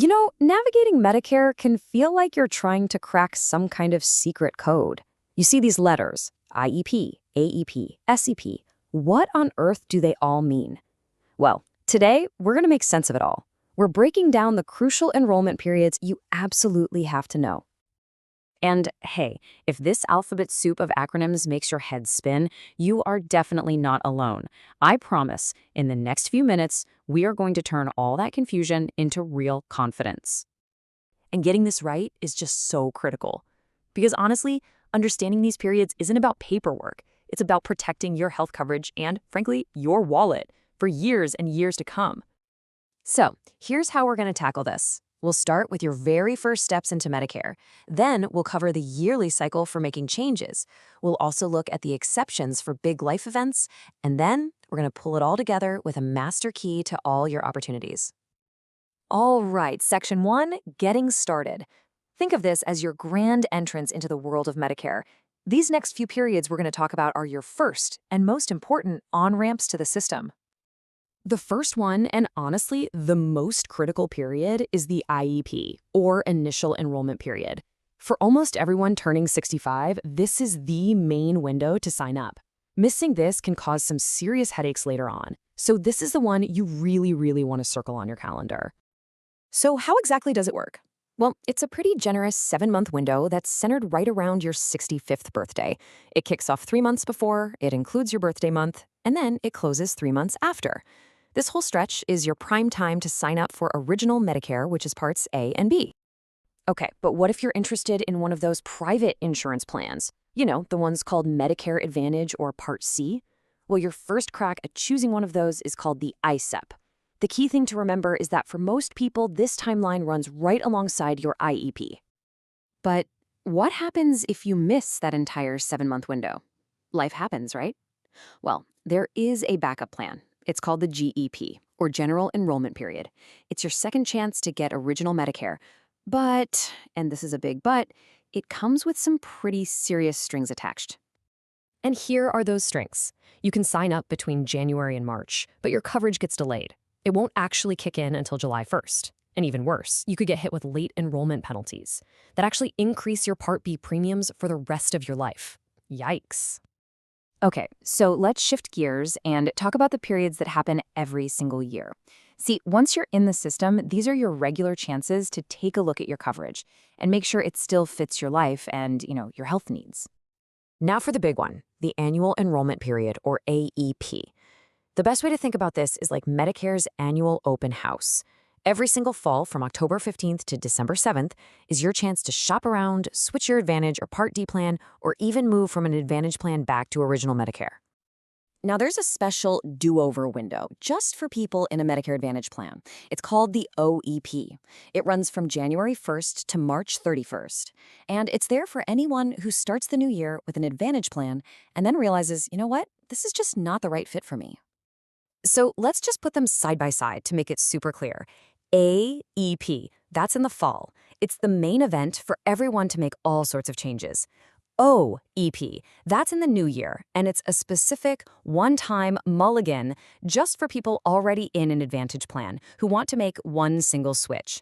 Navigating Medicare can feel like you're trying to crack some kind of secret code. You see these letters, IEP, AEP, SEP. What on earth do they all mean? Well, today, we're going to make sense of it all. We're breaking down the crucial enrollment periods you absolutely have to know. And hey, if this alphabet soup of acronyms makes your head spin, you are definitely not alone. I promise, in the next few minutes, we are going to turn all that confusion into real confidence. And getting this right is just so critical. Because honestly, understanding these periods isn't about paperwork. It's about protecting your health coverage and, frankly, your wallet for years and years to come. So, here's how we're going to tackle this. We'll start with your very first steps into Medicare. Then we'll cover the yearly cycle for making changes. We'll also look at the exceptions for big life events. And then we're going to pull it all together with a master key to all your opportunities. All right, Section 1, getting started. Think of this as your grand entrance into the world of Medicare. These next few periods we're going to talk about are your first and most important on-ramps to the system. The first one, and honestly, the most critical period, is the IEP, or Initial Enrollment Period. For almost everyone turning 65, this is the main window to sign up. Missing this can cause some serious headaches later on, so this is the one you really want to circle on your calendar. So how exactly does it work? Well, it's a pretty generous 7-month window that's centered right around your 65th birthday. It kicks off 3 months before, it includes your birthday month, and then it closes 3 months after. This whole stretch is your prime time to sign up for Original Medicare, which is Parts A and B. Okay, but what if you're interested in one of those private insurance plans? You know, the ones called Medicare Advantage or Part C? Well, your first crack at choosing one of those is called the ICEP. The key thing to remember is that for most people, this timeline runs right alongside your IEP. But what happens if you miss that entire 7-month window? Life happens, right? Well, there is a backup plan. It's called the GEP, or General Enrollment Period. It's your second chance to get Original Medicare. But, and this is a big but, it comes with some pretty serious strings attached. And here are those strings. You can sign up between January and March, but your coverage gets delayed. It won't actually kick in until July 1st. And even worse, you could get hit with late enrollment penalties that actually increase your Part B premiums for the rest of your life. Yikes. Okay, so let's shift gears and talk about the periods that happen every single year. See, once you're in the system, these are your regular chances to take a look at your coverage and make sure it still fits your life and, your health needs. Now for the big one, the Annual Enrollment Period, or AEP. The best way to think about this is like Medicare's annual open house. Every single fall from October 15th to December 7th is your chance to shop around, switch your Advantage or Part D plan, or even move from an Advantage plan back to Original Medicare. Now, there's a special do-over window just for people in a Medicare Advantage plan. It's called the OEP. It runs from January 1st to March 31st. And it's there for anyone who starts the new year with an Advantage plan and then realizes, you know what, this is just not the right fit for me. So let's just put them side by side to make it super clear. AEP, that's in the fall. It's the main event for everyone to make all sorts of changes. OEP, that's in the new year, and it's a specific one-time mulligan just for people already in an Advantage plan who want to make one single switch.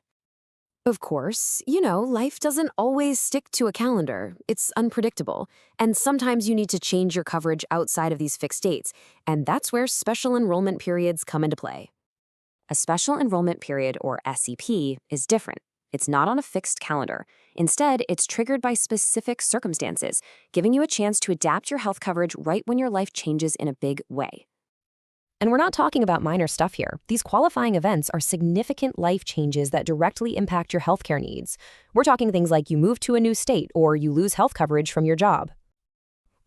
Of course, life doesn't always stick to a calendar. It's unpredictable, and sometimes you need to change your coverage outside of these fixed dates, and that's where special enrollment periods come into play. A special enrollment period, or SEP, is different. It's not on a fixed calendar. Instead, it's triggered by specific circumstances, giving you a chance to adapt your health coverage right when your life changes in a big way. And we're not talking about minor stuff here. These qualifying events are significant life changes that directly impact your healthcare needs. We're talking things like you move to a new state or you lose health coverage from your job.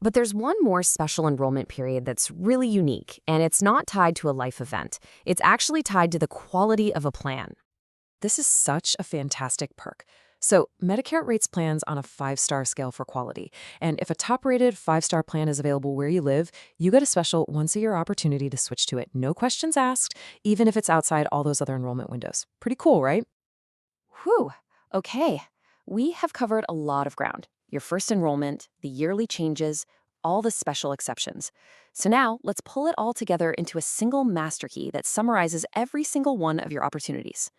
But there's one more special enrollment period that's really unique, and it's not tied to a life event. It's actually tied to the quality of a plan. This is such a fantastic perk. So Medicare rates plans on a 5-star scale for quality. And if a top-rated 5-star plan is available where you live, you get a special once-a-year opportunity to switch to it. No questions asked, even if it's outside all those other enrollment windows. Pretty cool, right? Whew. Okay. We have covered a lot of ground. Your first enrollment, the yearly changes, all the special exceptions. So now let's pull it all together into a single master key that summarizes every single one of your opportunities.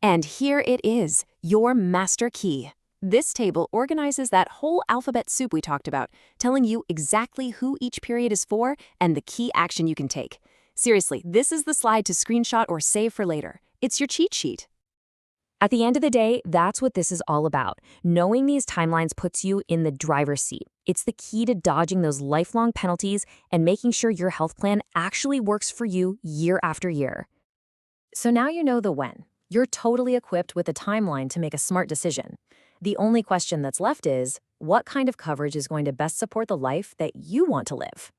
And here it is, your master key. This table organizes that whole alphabet soup we talked about, telling you exactly who each period is for and the key action you can take. Seriously, this is the slide to screenshot or save for later. It's your cheat sheet. At the end of the day, that's what this is all about. Knowing these timelines puts you in the driver's seat. It's the key to dodging those lifelong penalties and making sure your health plan actually works for you year after year. So now you know the when. You're totally equipped with a timeline to make a smart decision. The only question that's left is, what kind of coverage is going to best support the life that you want to live?